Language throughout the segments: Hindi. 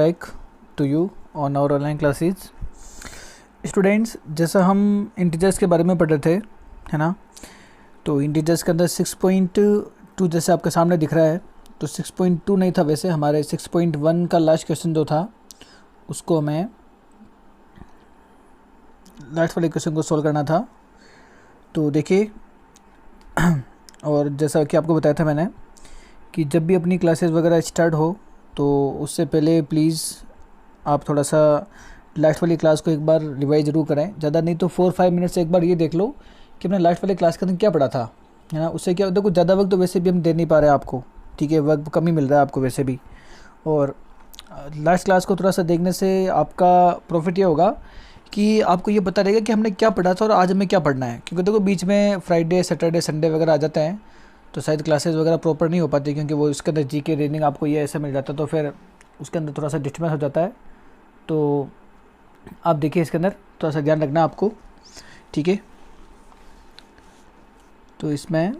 back to you on our online classes. Students, जैसा हम इंटीजर्स के बारे में पढ़ रहे थे, है ना, तो इंटीजर्स के अंदर 6.2 जैसे आपके सामने दिख रहा है, तो 6.2 नहीं था, वैसे हमारे 6.1 का लास्ट क्वेश्चन जो था उसको हमें लास्ट वाले क्वेश्चन को सॉल्व करना था। तो देखिए, और जैसा कि आपको बताया था मैंने कि जब भी अपनी क्लासेस वगैरह स्टार्ट हो तो उससे पहले प्लीज़ आप थोड़ा सा लास्ट वाली क्लास को एक बार रिवाइज ज़रूर करें। ज़्यादा नहीं तो 4-5 मिनट से एक बार ये देख लो कि हमने लास्ट वाली क्लास के अंदर क्या पढ़ा था, है ना। उससे क्या, देखो ज़्यादा वक्त तो वैसे भी हम दे नहीं पा रहे हैं आपको, ठीक है, वक्त कम ही मिल रहा है आपको वैसे भी। और लास्ट क्लास को थोड़ा सा देखने से आपका प्रॉफिट ये होगा कि आपको ये पता रहेगा कि हमने क्या पढ़ा था और आज हमें क्या पढ़ना है। क्योंकि देखो बीच में फ्राइडे, सैटरडे, संडे वगैरह आ जाते हैं तो शायद क्लासेस वगैरह प्रॉपर नहीं हो पाती, क्योंकि वो इसके अंदर जीके रीडिंग आपको ये ऐसा मिल जाता है, तो फिर उसके अंदर थोड़ा सा डिस्टर्बेंस हो जाता है। तो आप देखिए, इसके अंदर थोड़ा सा ध्यान रखना आपको, ठीक है। तो इसमें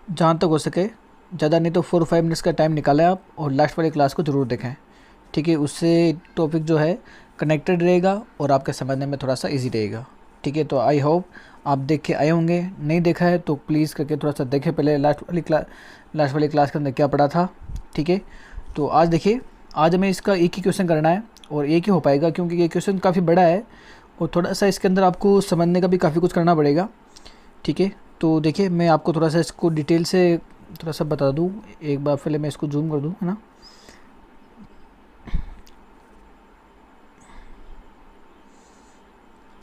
जहाँ तक हो सके ज़्यादा नहीं तो 4-5 मिनट्स का टाइम निकालें आप और लास्ट वाली क्लास को ज़रूर देखें, ठीक है। उससे टॉपिक जो है कनेक्टेड रहेगा और आपके समझने में थोड़ा सा इजी रहेगा, ठीक है। तो आई होप आप देख के आए होंगे। नहीं देखा है तो प्लीज़ करके थोड़ा सा देखें पहले लास्ट वाली क्लास के अंदर क्या पढ़ा था, ठीक है। तो आज देखिए, आज हमें इसका एक ही क्वेश्चन करना है और एक ही हो पाएगा क्योंकि ये क्वेश्चन काफ़ी बड़ा है और थोड़ा सा इसके अंदर आपको समझने का भी काफ़ी कुछ करना पड़ेगा, ठीक है। तो देखिए, मैं आपको थोड़ा सा इसको डिटेल से थोड़ा सा बता दूँ। एक बार पहले मैं इसको जूम कर दूँ, है ना।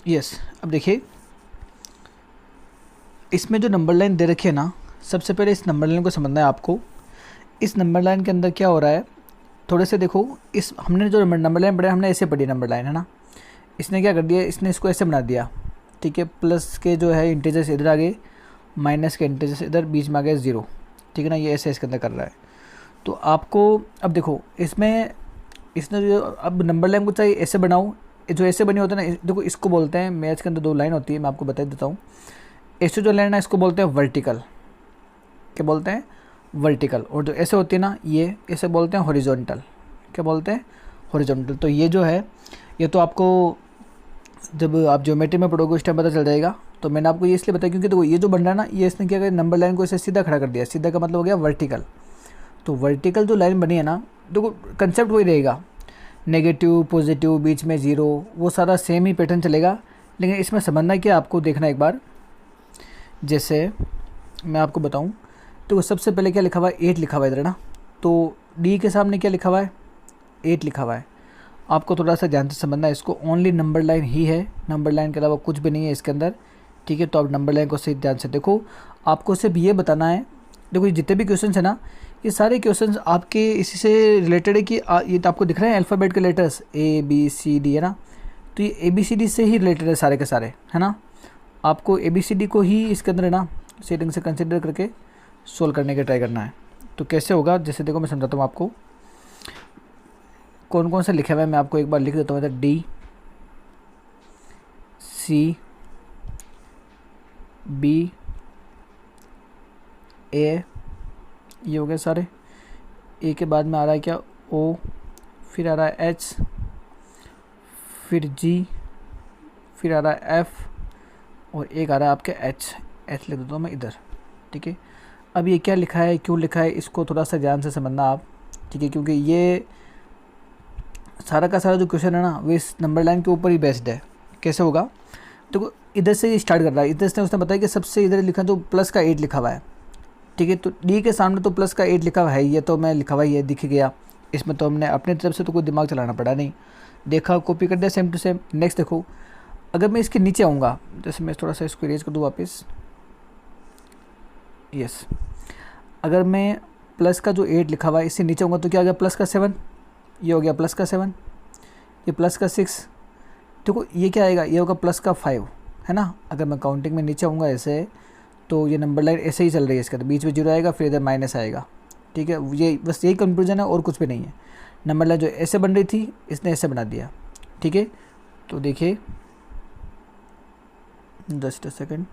यस, अब देखिए, इसमें जो नंबर लाइन दे रखी है ना, सबसे पहले इस नंबर लाइन को समझना है आपको। इस नंबर लाइन के अंदर क्या हो रहा है, थोड़े से देखो, इस हमने जो नंबर लाइन पढ़ा, हमने ऐसे पढ़ी नंबर लाइन, है ना। इसने क्या कर दिया, इसने इसको ऐसे बना दिया, ठीक है। प्लस के जो है इंटीजर्स इधर आ गए, माइनस के इंटीजर्स इधर बीच में आ गए 0, ठीक है ना। ये ऐसे इसके अंदर कर रहा है। तो आपको अब देखो, इसमें इसने जो अब नंबर लाइन को चाहिए ऐसे बनाओ, जो ऐसे बनी होता है ना, देखो इसको बोलते हैं, मैथ्स के अंदर 2 लाइन होती है, मैं आपको बता देता हूँ। ऐसे जो लाइन है इसको बोलते हैं वर्टिकल, क्या बोलते हैं, वर्टिकल। और जो ऐसे होती है ना, ये ऐसे बोलते हैं हॉरिजॉन्टल, क्या बोलते हैं, हॉरिजॉन्टल। तो ये जो है, ये तो आपको जब आप ज्योमेट्री में पढ़ोगे उस टाइम पता चल जाएगा। तो मैंने आपको ये इसलिए बताया क्योंकि देखो ये जो बन रहा है ना, ये इसने क्या किया, नंबर लाइन को ऐसे सीधा खड़ा कर दिया। सीधा का मतलब हो गया वर्टिकल। तो वर्टिकल जो लाइन बनी है ना, देखो कंसेप्ट वही रहेगा, नेगेटिव, पॉजिटिव, बीच में 0, वो सारा सेम ही पैटर्न चलेगा। लेकिन इसमें समझना क्या, आपको देखना एक बार, जैसे मैं आपको बताऊं, तो सबसे पहले क्या लिखा हुआ है, 8 लिखा हुआ है इधर ना। तो डी के सामने क्या लिखा हुआ है, 8 लिखा हुआ है। आपको थोड़ा सा ध्यान से समझना है इसको, ओनली नंबर लाइन ही है, नंबर लाइन के अलावा कुछ भी नहीं है इसके अंदर, ठीक है। तो आप नंबर लाइन को सही ध्यान से देखो। आपको सिर्फ ये बताना है, देखो ये जितने भी क्वेश्चन है ना, ये सारे क्वेश्चन आपके इसी से रिलेटेड है कि ये तो आपको दिख रहे हैं अल्फ़ाबेट के लेटर्स ABCD, है ना। तो ये ABCD से ही रिलेटेड है सारे के सारे, है ना। आपको ABCD को ही इसके अंदर है ना सेटिंग से कंसिडर करके सोल्व करने का ट्राई करना है। तो कैसे होगा, जैसे देखो मैं समझाता हूँ आपको कौन कौन सा लिखा हुआ है। मैं आपको एक बार लिख देता हूँ, इधर D, C, B, A, ये हो गए सारे। ए के बाद में आ रहा है क्या, O, फिर आ रहा है H, फिर G, फिर आ रहा है F और एक आ रहा है आपके H लिख देता हूँ मैं इधर, ठीक है। अब ये क्या लिखा है, क्यों लिखा है, इसको थोड़ा सा ध्यान से समझना आप, ठीक है। क्योंकि ये सारा का सारा जो क्वेश्चन है ना, वो इस नंबर लाइन के ऊपर ही बेस्ड है। कैसे होगा, देखो इधर से ही स्टार्ट कर रहा है, इधर से उसने बताया कि सबसे इधर लिखा तो प्लस का 8 लिखा हुआ है, ठीक है। तो डी के सामने तो प्लस का 8 लिखा हुआ है, ये तो मैं लिखा हुआ है, ये दिख गया। इसमें तो हमने अपनी तरफ से तो कोई दिमाग चलाना पड़ा नहीं, देखा, कॉपी कर दिया सेम टू सेम। नेक्स्ट देखो, अगर मैं इसके नीचे आऊँगा, जैसे मैं थोड़ा सा इसको इरेज कर दूँ वापस, यस, अगर मैं प्लस का जो 8 लिखा हुआ है इससे नीचे आऊँगा तो क्या आ गया, प्लस का 7, ये हो गया प्लस का 7, ये प्लस का 6, देखो ये क्या आएगा, ये होगा प्लस का 5, है ना। अगर मैं काउंटिंग में नीचे आऊँगा ऐसे, तो ये नंबर लाइन ऐसे ही चल रही है, इसका तो बीच में 0 आएगा, फिर इधर माइनस आएगा, ठीक है। ये बस यही कंफ्यूजन है और कुछ भी नहीं है। नंबर लाइन जो ऐसे बन रही थी इसने ऐसे बना दिया, ठीक है। तो देखिए, जस्ट अ सेकेंड,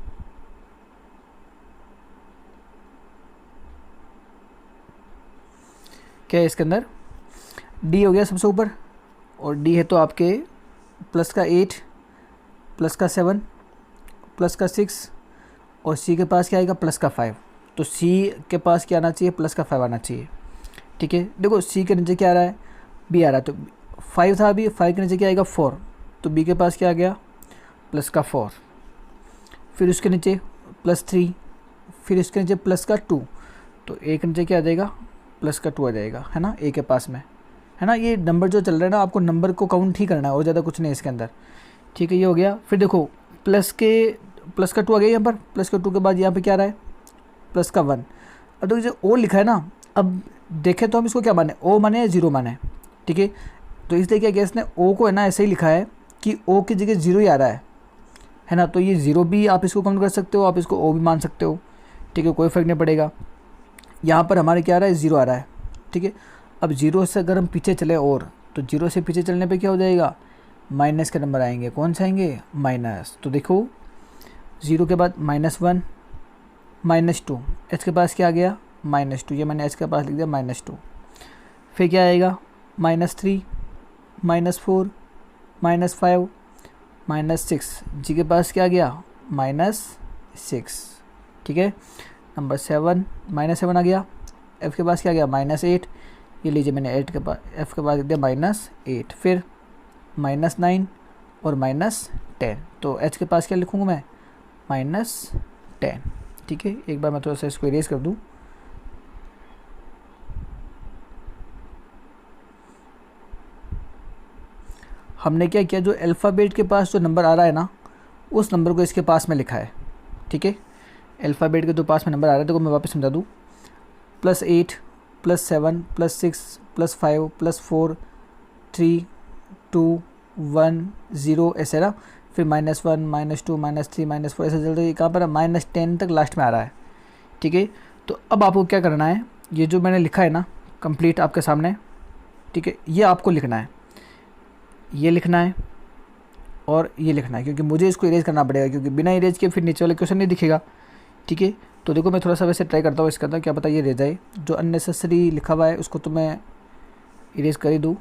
क्या है इसके अंदर, डी हो गया सबसे ऊपर, और डी है तो आपके प्लस का 8, प्लस का 7, प्लस का 6, और सी के पास क्या आएगा प्लस का 5। तो सी के पास क्या आना चाहिए, प्लस का 5 आना चाहिए। ठीक है, देखो सी के नीचे क्या आ रहा है, बी आ रहा है, तो 5 था अभी, 5 के नीचे क्या आएगा 4, तो बी के पास क्या आ गया प्लस का 4। फिर उसके नीचे प्लस 3, फिर इसके नीचे प्लस का 2, तो ए के नीचे क्या आ जाएगा प्लस का 2 आ जाएगा, है ना, ए के पास में, है ना। ये नंबर जो चल रहा है ना, आपको नंबर को काउंट ही करना है और ज़्यादा कुछ नहीं है इसके अंदर। ठीक है, ये हो गया। फिर देखो प्लस का 2 आ गया यहाँ पर, प्लस का 2 के बाद यहाँ पे क्या आ रहा है प्लस का 1। अब देखो जो ओ लिखा है ना, अब देखें तो हम इसको क्या माने, ओ माने या जीरो माने। ठीक है, तो इसलिए क्या किया इसने, ओ को है ना ऐसे ही लिखा है कि ओ की जगह जीरो ही आ रहा है ना। तो ये जीरो भी आप इसको काउंट कर सकते हो, आप इसको ओ भी मान सकते हो। ठीक है, कोई फ़र्क नहीं पड़ेगा। यहाँ पर हमारे क्या आ रहा है, ज़ीरो आ रहा है। ठीक है, अब जीरो से अगर हम पीछे चले और, तो जीरो से पीछे चलने पे क्या हो जाएगा, माइनस के नंबर आएंगे। कौन से आएंगे, माइनस। तो देखो ज़ीरो के बाद -1, -2, एच के पास क्या आ गया -2, ये मैंने एच के पास लिख दिया -2। फिर क्या आएगा -3, -4, -5, -6, जी के पास क्या आ गया -6। ठीक है, नंबर 7, -7 आ गया। एफ़ के पास क्या आ गया -8, ये लीजिए मैंने 8 के पास, एफ़ के पास लिख दिया -8। फिर -9 और -10, तो एच के पास क्या लिखूँगा मैं -10। ठीक है, एक बार मैं थोड़ा सा इसको इरेज कर दूँ। हमने क्या किया, जो अल्फ़ाबेट के पास जो नंबर आ रहा है ना, उस नंबर को इसके पास में लिखा है। ठीक है, अल्फ़ाबेट के जो पास में नंबर आ रहा है, देखो मैं वापस समझा दूँ, +8, +7, +6, +5, +4, 3, 2, 1, 0 ऐसे ना। फिर -1, -2, -3, -4 ऐसे चल रही है। कहाँ पर -10 तक लास्ट में आ रहा है। ठीक है, तो अब आपको क्या करना है, ये जो मैंने लिखा है ना कंप्लीट आपके सामने, ठीक है, ये आपको लिखना है, ये लिखना है और ये लिखना है, क्योंकि मुझे इसको इरेज करना पड़ेगा, क्योंकि बिना इरेज के फिर नीचे वाले क्वेश्चन नहीं दिखेगा। ठीक है, तो देखो मैं थोड़ा सा वैसे ट्राई करता हूँ इसका अंदर, क्या पता ये रह जाए। जो अननेसेसरी लिखा हुआ है उसको तो मैं इरेज कर ही दूँ।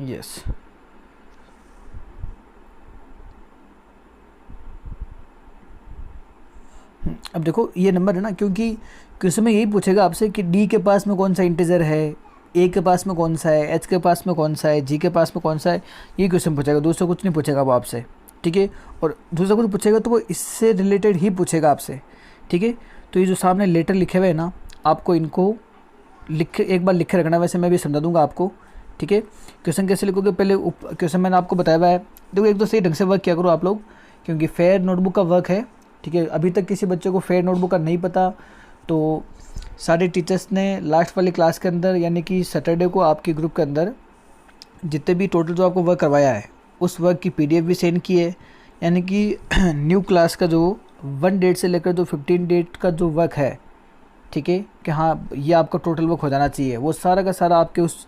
यस, अब देखो ये नंबर है ना, क्योंकि क्वेश्चन में यही पूछेगा आपसे कि डी के पास में कौन सा इंटीजर है, ए के पास में कौन सा है, एच के पास में कौन सा है, जी के पास में कौन सा है, ये क्वेश्चन पूछेगा, दूसरा कुछ नहीं पूछेगा वो आपसे। ठीक है, और दूसरा कुछ पूछेगा तो वो इससे रिलेटेड ही पूछेगा आपसे। ठीक है, तो ये जो सामने लेटर लिखे हुए हैं ना, आपको इनको एक बार लिख के रखना है, वैसे मैं भी समझा दूंगा आपको। ठीक है, क्वेश्चन कैसे लिखोगे, पहले क्वेश्चन मैंने आपको बताया हुआ है। देखो एक तो सही ढंग से वर्क किया करो आप लोग, क्योंकि फेयर नोटबुक का वर्क है। ठीक है, अभी तक किसी बच्चे को फेयर नोटबुक का नहीं पता, तो सारे टीचर्स ने लास्ट वाली क्लास के अंदर, यानी कि सैटरडे को आपके ग्रुप के अंदर जितने भी टोटल जो आपको वर्क करवाया है, उस वर्क की PDF भी सेंड की है। यानी कि न्यू क्लास का जो 1 डेट से लेकर जो 15 डेट का जो वर्क है, ठीक है, कि हाँ ये आपका टोटल वर्क हो जाना चाहिए, वो सारा का सारा आपके उस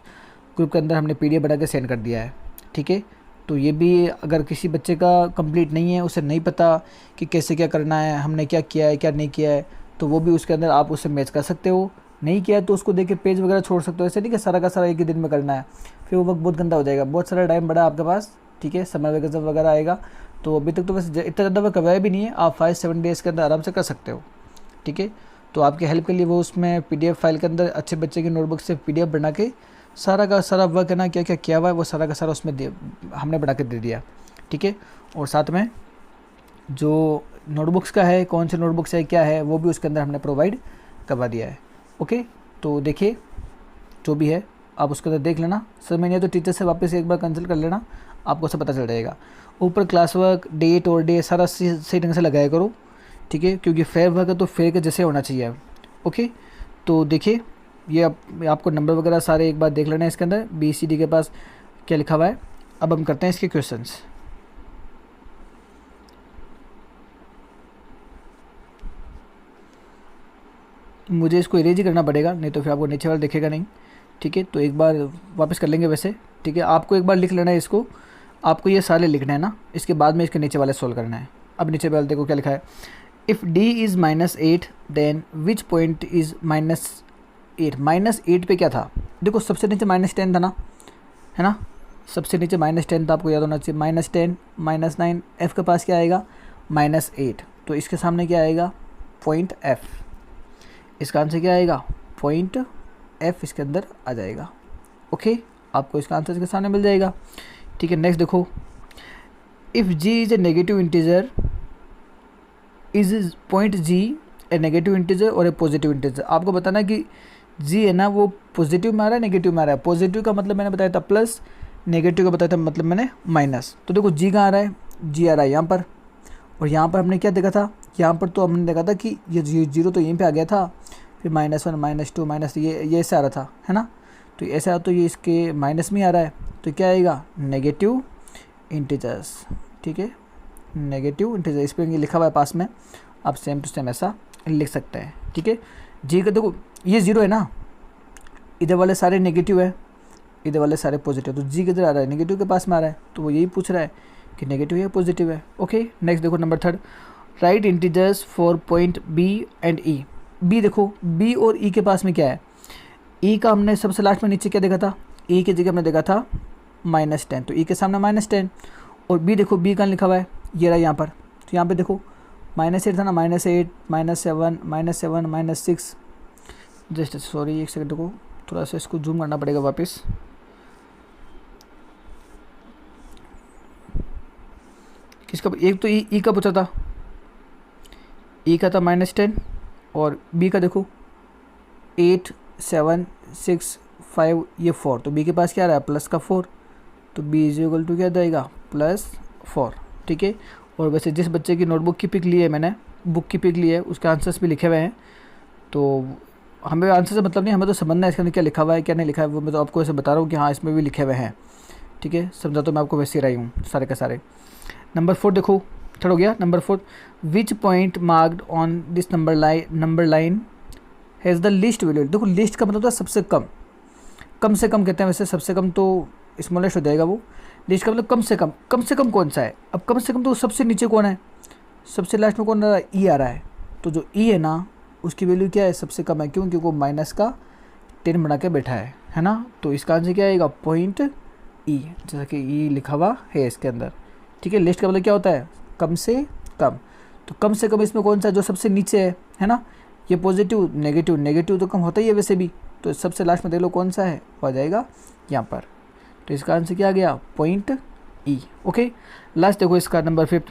ग्रुप के अंदर हमने PDF बना के सेंड कर दिया है। ठीक है, तो ये भी अगर किसी बच्चे का कंप्लीट नहीं है, उसे नहीं पता कि कैसे क्या करना है, हमने क्या किया है क्या नहीं किया है, तो वो भी उसके अंदर आप उससे मैच कर सकते हो। नहीं किया है तो उसको देख के पेज वगैरह छोड़ सकते हो, ऐसे नहीं कि सारा का सारा एक ही दिन में करना है, फिर वो वक्त बहुत गंदा हो जाएगा, बहुत सारा टाइम बड़ा आपके पास। ठीक है, समर वेकेशन वगैरह आएगा, तो अभी तक तो वैसे इतना ज़्यादा वर्क करवाया भी नहीं है, आप 5-7 डेज़ के अंदर आराम से कर सकते हो। ठीक है, तो आपकी हेल्प के लिए वो उसमें PDF फाइल के अंदर अच्छे बच्चे की नोटबुक से PDF बना के सारा का सारा वर्क है ना, क्या क्या किया हुआ है वो सारा का सारा उसमें हमने बना के दे दिया। ठीक है, और साथ में जो नोटबुक्स का है, कौन से नोटबुक्स है क्या है, वो भी उसके अंदर हमने प्रोवाइड करवा दिया है। ओके, तो देखिए जो भी है आप उसके अंदर देख लेना, समझ में नहीं है तो टीचर से वापस एक बार कंसल्ट कर लेना, आपको सब पता चल जाएगा। ऊपर क्लास वर्क, डेट और डे सारा सही ढंग से लगाया करो। ठीक है, क्योंकि फेयर वर्क है तो फेयर के जैसे होना चाहिए। ओके, तो देखिए ये आपको नंबर वगैरह सारे एक बार देख लेना है इसके अंदर, BCD के पास क्या लिखा हुआ है। अब हम करते हैं इसके क्वेश्चंस। मुझे इसको इरेज ही करना पड़ेगा, नहीं तो फिर आपको नीचे वाला दिखेगा नहीं। ठीक है, तो एक बार वापस कर लेंगे वैसे। ठीक है, आपको एक बार लिख लेना है इसको, आपको ये सारे लिखना है ना, इसके बाद में इसके नीचे वाले सोल्व करना है। अब नीचे वाले देखो क्या लिखा है, if d is -8 then which point is -8। -8 पे क्या था, देखो सबसे नीचे -10 था ना, है ना, सबसे नीचे -10 था, आपको याद होना चाहिए। -10 -9 f के पास क्या आएगा, -8, तो इसके सामने क्या आएगा, पॉइंट f। इसका आंसर क्या आएगा, पॉइंट f इसके अंदर आ जाएगा। ओके, आपको इसका आंसर इसके सामने मिल जाएगा। ठीक है, नेक्स्ट देखो, if g is a negative integer is point g A negative integer और ए पॉजिटिव इंटीजर। आपको बताना कि g है ना वो पॉजिटिव में आ रहा है, नेगेटिव में आ रहा है। पॉजिटिव का मतलब मैंने बताया था प्लस, नेगेटिव का बताया था मतलब मैंने माइनस। तो देखो g कहाँ आ रहा है, g आ रहा है यहाँ पर, और यहाँ पर हमने क्या देखा था, यहाँ पर तो हमने देखा था कि ये 0 तो यहीं पे आ गया था, फिर -1 -2 माइनस ये ऐसे आ रहा था, है ना, तो ऐसा तो ये इसके माइनस में आ रहा है, तो क्या आएगा, नेगेटिव इंटीजर्स। ठीक है, नेगेटिव इंटीजर, इस पर ये लिखा हुआ है पास में, आप सेम टू सेम ऐसा लिख सकते हैं। ठीक है, जी का देखो ये 0 है ना, इधर वाले सारे नेगेटिव है, इधर वाले सारे पॉजिटिव, तो जी किधर आ रहा है, नेगेटिव के पास में आ रहा है, तो वो यही पूछ रहा है कि नेगेटिव है पॉजिटिव है। ओके, नेक्स्ट देखो number 3, right integers for point B and E. B देखो, बी और ई के पास में क्या है, ई का हमने सबसे लास्ट में नीचे क्या देखा था, ई की जगह हमने देखा था -10, तो ई के सामने -10, और बी देखो, बी कहाँ लिखा हुआ है, ये रहा यहाँ पर, तो यहाँ पे देखो -8 था ना, -8 -7 -6, जस्ट सॉरी एक सेकंड को, थोड़ा सा इसको जूम करना पड़ेगा वापस। किसका, एक तो ई का पूछा था, ई का था -10, और बी का देखो 8 7 6 5 ये 4, तो बी के पास क्या आ रहा है, प्लस का 4, तो बी इज इक्वल टू क्या जाएगा, +4। ठीक है, और वैसे जिस बच्चे की नोटबुक की पिक ली है मैंने, बुक की पिक ली है, उसके आंसर्स भी लिखे हुए हैं, तो हमें आंसर से मतलब नहीं, हमें तो समझना है इसके अंदर क्या लिखा हुआ है क्या नहीं लिखा है, वो मैं तो आपको ऐसे बता रहा हूँ कि हाँ इसमें भी लिखे हुए हैं। ठीक है, समझा तो मैं आपको वैसे ही रही हूँ सारे के सारे। नंबर 4 देखो, थर्ड हो गया। Number 4, which point marked on this number line has the least value. देखो लिस्ट का मतलब था सबसे कम, कम से कम कहते हैं, वैसे सबसे कम तो स्मॉलेस्ट हो जाएगा वो, लिस्ट का मतलब कम से कम कौन सा है। अब कम से कम तो सबसे नीचे कौन है, सबसे लास्ट में कौन आ रहा है, ई आ रहा है, तो जो ई है ना उसकी वैल्यू क्या है, सबसे कम है, क्यों, क्योंकि वो -10 बना के बैठा है ना, तो इसका आंसर क्या आएगा, पॉइंट ई, जैसा कि ई लिखा हुआ है इसके अंदर। ठीक है, लिस्ट का मतलब क्या होता है, कम से कम, तो कम से कम इसमें कौन सा, जो सबसे नीचे है ना, ये पॉजिटिव नेगेटिव तो कम होता ही है वैसे भी, तो सबसे लास्ट में देख लो कौन सा है, वो आ जाएगा यहाँ पर, तो इसका आंसर क्या आ गया, पॉइंट ई। ओके, लास्ट देखो इसका number 5,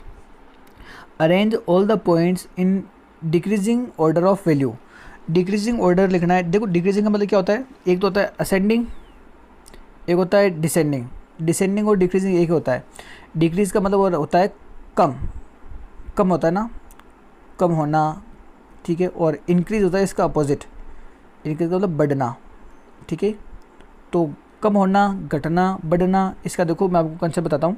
arrange all the points in decreasing order of value. Decreasing order लिखना है। देखो डिक्रीजिंग का मतलब क्या होता है, एक तो होता है असेंडिंग, एक होता है डिसेंडिंग। डिसेंडिंग और डिक्रीजिंग एक होता है। डिक्रीज का मतलब होता है कम होता है ना, कम होना, ठीक है, और इंक्रीज होता है इसका अपोजिट, इंक्रीज का मतलब बढ़ना। ठीक है, तो कम होना, घटना, बढ़ना, इसका देखो मैं आपको कंसेप्ट बताता हूँ।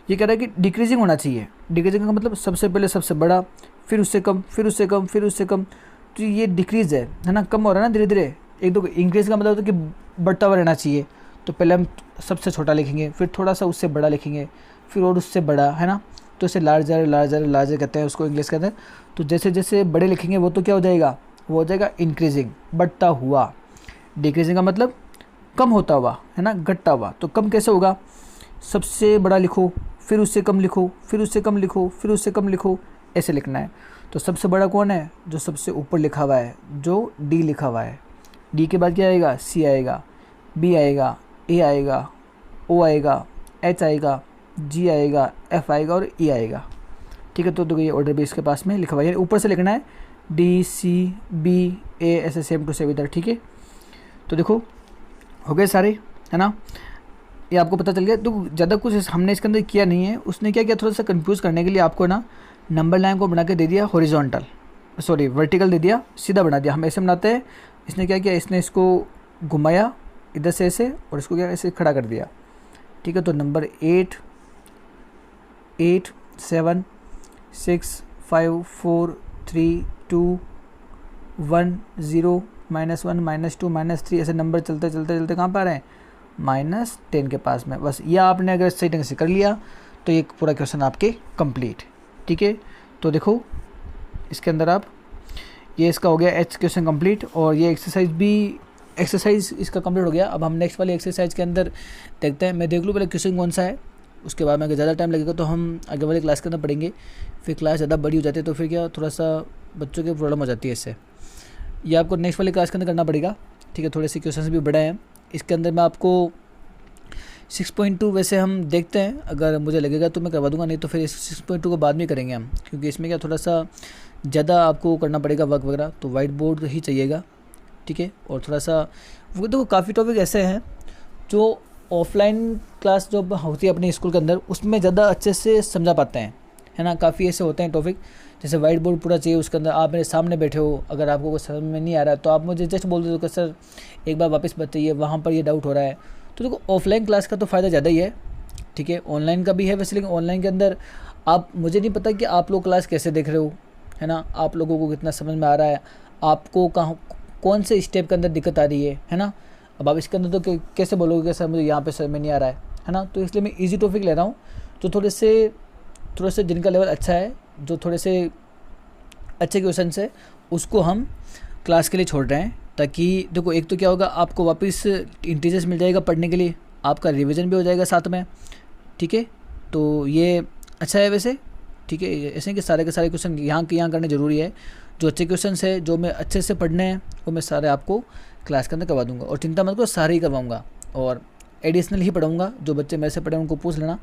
ये कह रहा है कि डिक्रीजिंग होना चाहिए। डिक्रीजिंग का मतलब सबसे पहले सबसे बड़ा, फिर उससे कम, फिर उससे कम, फिर उससे कम, तो ये डिक्रीज है ना, कम हो रहा है ना धीरे धीरे। एक दो इंक्रीज का मतलब होता है कि बढ़ता हुआ रहना चाहिए, तो पहले हम सबसे छोटा लिखेंगे, फिर थोड़ा सा उससे बड़ा लिखेंगे, फिर और उससे बड़ा, है ना, तो इसे लार्जर कहते हैं, उसको इंग्लिश कहते हैं। तो जैसे जैसे बड़े लिखेंगे वो तो क्या हो जाएगा, वो हो जाएगा इंक्रीजिंग, बढ़ता हुआ। डिक्रीजिंग का मतलब कम होता हुआ, है ना, घटता हुआ। तो कम कैसे होगा, सबसे बड़ा लिखो, फिर उससे कम लिखो, फिर उससे कम लिखो, फिर उससे कम लिखो, ऐसे लिखना है। तो सबसे बड़ा कौन है, जो सबसे ऊपर लिखा हुआ है, जो डी लिखा हुआ है। डी के बाद क्या आएगा, सी आएगा, बी आएगा, ए आएगा, ओ आएगा, एच आएगा, जी आएगा, एफ आएगा और ई आएगा। ठीक है, तो देखो ये ऑर्डर भी इसके पास में लिखा हुआ है, ऊपर से लिखना है डी सी बी ए, ऐसे सेम टू सेम इधर। ठीक है, तो देखो हो गए सारे, है ना, ये आपको पता चल गया। तो ज़्यादा कुछ हमने इसके अंदर किया नहीं है। उसने क्या किया, थोड़ा सा कंफ्यूज करने के लिए आपको ना नंबर लाइन को बना के दे दिया हॉरिजॉन्टल, सॉरी वर्टिकल दे दिया, सीधा बना दिया। हम ऐसे बनाते हैं, इसने क्या किया, इसने इसको घुमाया इधर से ऐसे, और इसको क्या ऐसे खड़ा कर दिया। ठीक है, तो नंबर 8 7 6 5 4 3 2 1 0 -1 -2 -3 ऐसे नंबर चलते चलते चलते कहाँ पर आ रहे हैं, -10 के पास में। बस ये आपने अगर सही ढंग से कर लिया तो ये पूरा क्वेश्चन आपके कंप्लीट। ठीक है। तो देखो इसके अंदर आप ये इसका हो गया एच क्वेश्चन कंप्लीट, और ये एक्सरसाइज इसका कंप्लीट हो गया। अब हम नेक्स्ट वाली एक्सरसाइज के अंदर देखते हैं। मैं देख लूँ पहले क्वेश्चन कौन सा है, उसके बाद में अगर ज़्यादा टाइम लगेगा तो हम आगे वाली क्लास के अंदर पढ़ेंगे। फिर क्लास ज़्यादा बड़ी हो जाती है तो फिर क्या थोड़ा सा बच्चों की प्रॉब्लम हो जाती है इससे। ये आपको नेक्स्ट वाली क्लास के अंदर करना पड़ेगा, ठीक है। थोड़े से क्वेश्चन भी बड़े हैं इसके अंदर। मैं आपको 6.2 वैसे हम देखते हैं, अगर मुझे लगेगा तो मैं करवा दूंगा, नहीं तो फिर 6.2 को बाद में करेंगे हम, क्योंकि इसमें क्या थोड़ा सा ज़्यादा आपको करना पड़ेगा वर्क वगैरह, तो वाइट बोर्ड ही चाहिएगा, ठीक है। और थोड़ा सा वो देखो काफ़ी टॉपिक ऐसे हैं जो ऑफलाइन क्लास जो होती है अपने स्कूल के अंदर उसमें ज़्यादा अच्छे से समझा पाते हैं, है ना। काफ़ी ऐसे होते हैं टॉपिक, जैसे वाइट बोर्ड पूरा चाहिए उसके अंदर, आप मेरे सामने बैठे हो, अगर आपको कुछ समझ में नहीं आ रहा है तो आप मुझे जस्ट बोल दो कि सर एक बार वापस बताइए, वहाँ पर ये डाउट हो रहा है। तो देखो ऑफलाइन क्लास का तो फ़ायदा ज़्यादा ही है, ठीक है। ऑनलाइन का भी है वैसे, लेकिन ऑनलाइन के अंदर आप, मुझे नहीं पता कि आप लोग क्लास कैसे देख रहे हो, है ना, आप लोगों को कितना समझ में आ रहा है, आपको कहाँ कौन से स्टेप के अंदर दिक्कत आ रही है ना। अब आप इसके अंदर तो कैसे बोलोगे कि सर मुझे यहाँ पे समझ में नहीं आ रहा है ना। तो इसलिए मैं इजी टॉपिक ले रहा हूँ, तो थोड़े से जिनका लेवल अच्छा है, जो थोड़े से अच्छे क्वेश्चन है, उसको हम क्लास के लिए छोड़ रहे हैं, ताकि देखो एक तो क्या होगा, आपको वापस इंटीजर्स मिल जाएगा पढ़ने के लिए, आपका रिवीजन भी हो जाएगा साथ में, ठीक है। तो ये अच्छा है वैसे, ठीक है। ऐसे कि सारे के सारे क्वेश्चन यहाँ के यहाँ करने ज़रूरी है। जो अच्छे क्वेश्चन है, जो मैं अच्छे से पढ़ने हैं, वो मैं सारे आपको क्लास के अंदर करवा दूंगा, और चिंता मत करो, सारे ही करवाऊँगा, और एडिशनल ही पढ़ाऊँगा। जो बच्चे मेरे से पढ़े उनको पूछ लेना,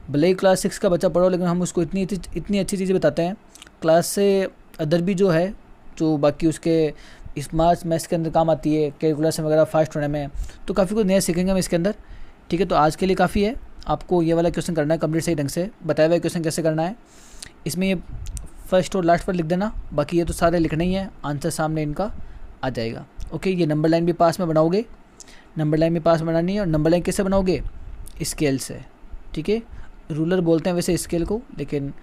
भले ही क्लास 6 का बच्चा पढ़ो, लेकिन हम उसको इतनी अच्छी चीज़ें बताते हैं क्लास से अदर भी जो है, जो बाकी उसके स्मार्ट मैथ्स के अंदर काम आती है, कैलकुलेशन वगैरह फास्ट होने में, तो काफ़ी कुछ नया सीखेंगे हम इसके अंदर, ठीक है। तो आज के लिए काफ़ी है, आपको ये वाला क्वेश्चन करना है कंप्लीट सही ढंग से, बताया हुआ क्वेश्चन कैसे करना है। इसमें ये फर्स्ट और लास्ट पर लिख देना, बाकी ये तो सारे लिखने ही है, आंसर सामने इनका आ जाएगा, ओके। ये नंबर लाइन भी पास में बनाओगे, नंबर लाइन भी पास बनानी है, और नंबर लाइन कैसे बनाओगे, स्केल से, ठीक है। रूलर बोलते हैं वैसे स्केल को, लेकिन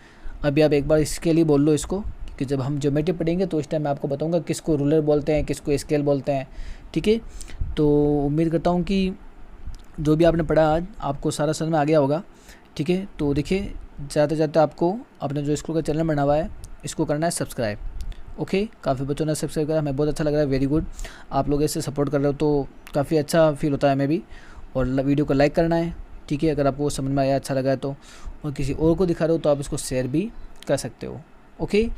अभी आप एक बार स्केल ही बोल लो इसको, कि जब हम ज्योमेट्री पढ़ेंगे तो इस टाइम मैं आपको बताऊंगा किसको रूलर बोलते हैं, किसको स्केल बोलते हैं, ठीक है। तो उम्मीद करता हूँ कि जो भी आपने पढ़ा आज आपको सारा समझ में आ गया होगा, ठीक है। तो देखिए जाते जाते आपको अपने जो स्कूल का चैनल बना हुआ है इसको करना है सब्सक्राइब, ओके। काफ़ी बच्चों ने सब्सक्राइब करा, हमें बहुत अच्छा लग रहा है, वेरी गुड। आप लोग ऐसे सपोर्ट कर रहे हो तो काफ़ी अच्छा फील होता है हमें भी। और वीडियो को लाइक करना है, ठीक है, अगर आपको समझ में आया, अच्छा लगा है तो, और किसी और को दिखा रहे हो तो आप इसको शेयर भी कर सकते हो, ओके।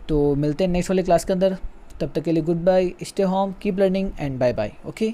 तो मिलते हैं नेक्स्ट वाले क्लास के अंदर, तब तक के लिए good bye, stay home, keep learning and bye bye, okay.